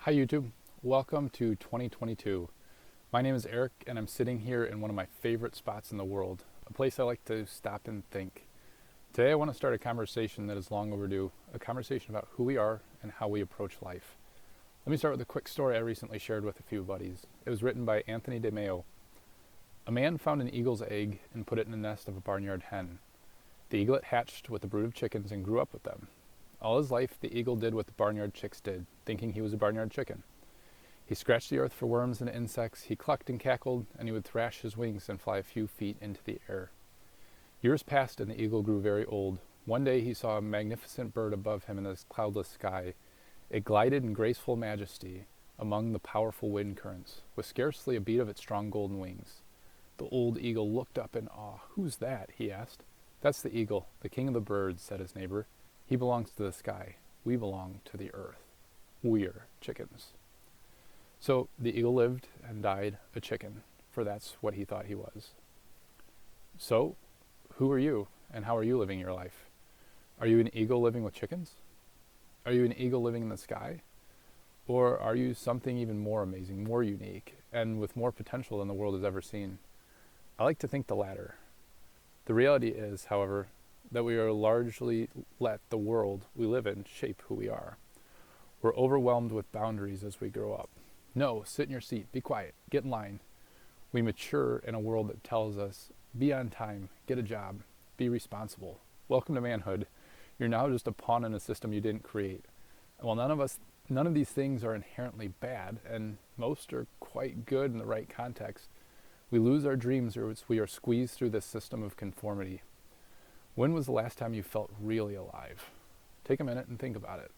Hi YouTube, welcome to 2022. My name is Eric and I'm sitting here in one of my favorite spots in the world, a place I like to stop and think. Today I want to start a conversation that is long overdue, a conversation about who we are and how we approach life. Let me start with a quick story I recently shared with a few buddies. It was written by Anthony DeMeo. A man found an eagle's egg and put it in the nest of a barnyard hen. The eaglet hatched with a brood of chickens and grew up with them. All his life, the eagle did what the barnyard chicks did, thinking he was a barnyard chicken. He scratched the earth for worms and insects, he clucked and cackled, and he would thrash his wings and fly a few feet into the air. Years passed and the eagle grew very old. One day he saw a magnificent bird above him in the cloudless sky. It glided in graceful majesty among the powerful wind currents, with scarcely a beat of its strong golden wings. The old eagle looked up in awe. "Who's that?" he asked. "That's the eagle, the king of the birds," said his neighbor. "He belongs to the sky. We belong to the earth. We're chickens." So the eagle lived and died a chicken, for that's what he thought he was. So, who are you, and how are you living your life? Are you an eagle living with chickens? Are you an eagle living in the sky? Or are you something even more amazing, more unique, and with more potential than the world has ever seen? I like to think the latter. The reality is, however, that we are largely let the world we live in shape who we are. We're overwhelmed with boundaries as we grow up. No, sit in your seat, be quiet, get in line. We mature in a world that tells us, be on time, get a job, be responsible. Welcome to manhood. You're now just a pawn in a system you didn't create. While none of these things are inherently bad, and most are quite good in the right context, we lose our dreams as we are squeezed through this system of conformity. When was the last time you felt really alive? Take a minute and think about it.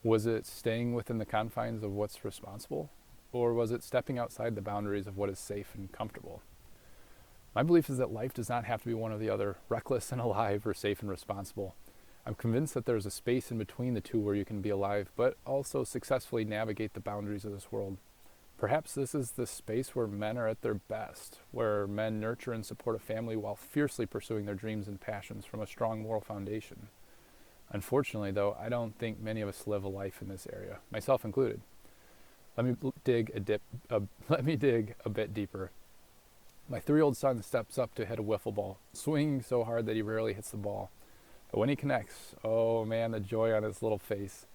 Was it staying within the confines of what's responsible? Or was it stepping outside the boundaries of what is safe and comfortable? My belief is that life does not have to be one or the other, reckless and alive or safe and responsible. I'm convinced that there's a space in between the two where you can be alive, but also successfully navigate the boundaries of this world. Perhaps this is the space where men are at their best, where men nurture and support a family while fiercely pursuing their dreams and passions from a strong moral foundation. Unfortunately, though, I don't think many of us live a life in this area, myself included. Let me dig a bit deeper. My 3-year-old son steps up to hit a wiffle ball, swinging so hard that he rarely hits the ball. But when he connects, oh man, the joy on his little face.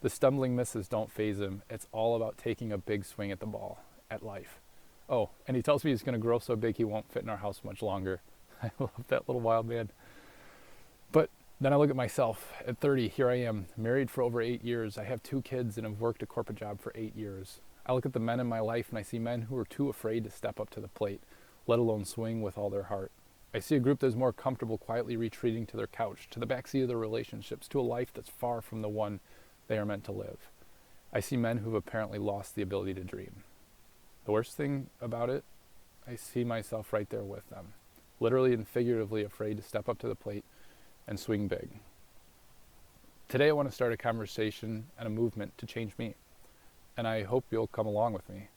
The stumbling misses don't faze him. It's all about taking a big swing at the ball, at life. Oh, and he tells me he's going to grow so big he won't fit in our house much longer. I love that little wild man. But then I look at myself. At 30, here I am, married for over 8 years. I have 2 kids and have worked a corporate job for 8 years. I look at the men in my life and I see men who are too afraid to step up to the plate, let alone swing with all their heart. I see a group that is more comfortable quietly retreating to their couch, to the backseat of their relationships, to a life that's far from the one they are meant to live. I see men who've apparently lost the ability to dream. The worst thing about it, I see myself right there with them, literally and figuratively afraid to step up to the plate and swing big. Today I want to start a conversation and a movement to change me, and I hope you'll come along with me.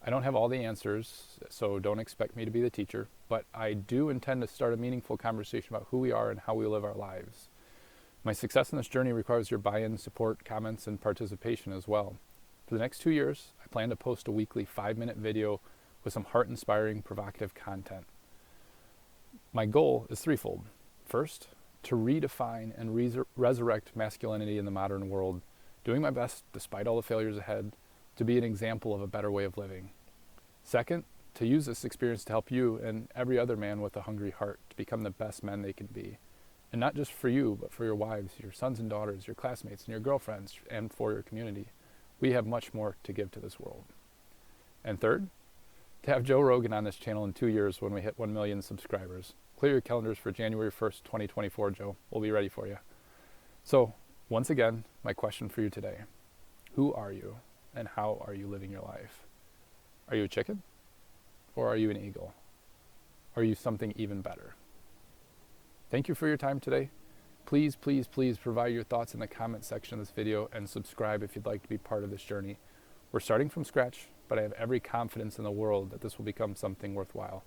I don't have all the answers, so don't expect me to be the teacher, but I do intend to start a meaningful conversation about who we are and how we live our lives. My success in this journey requires your buy-in, support, comments, and participation as well. For the next 2 years, I plan to post a weekly 5-minute video with some heart-inspiring, provocative content. My goal is threefold. First, to redefine and resurrect masculinity in the modern world, doing my best, despite all the failures ahead, to be an example of a better way of living. Second, to use this experience to help you and every other man with a hungry heart to become the best men they can be. And not just for you, but for your wives, your sons and daughters, your classmates, and your girlfriends, and for your community. We have much more to give to this world. And third, to have Joe Rogan on this channel in 2 years when we hit 1 million subscribers. Clear your calendars for January 1st, 2024, Joe. We'll be ready for you. So, once again, my question for you today. Who are you, and how are you living your life? Are you a chicken? Or are you an eagle? Are you something even better? Thank you for your time today. Please, please, please provide your thoughts in the comment section of this video and subscribe if you'd like to be part of this journey. We're starting from scratch, but I have every confidence in the world that this will become something worthwhile.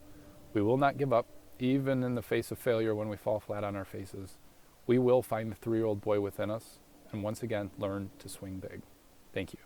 We will not give up, even in the face of failure when we fall flat on our faces. We will find the 3-year-old boy within us and once again learn to swing big. Thank you.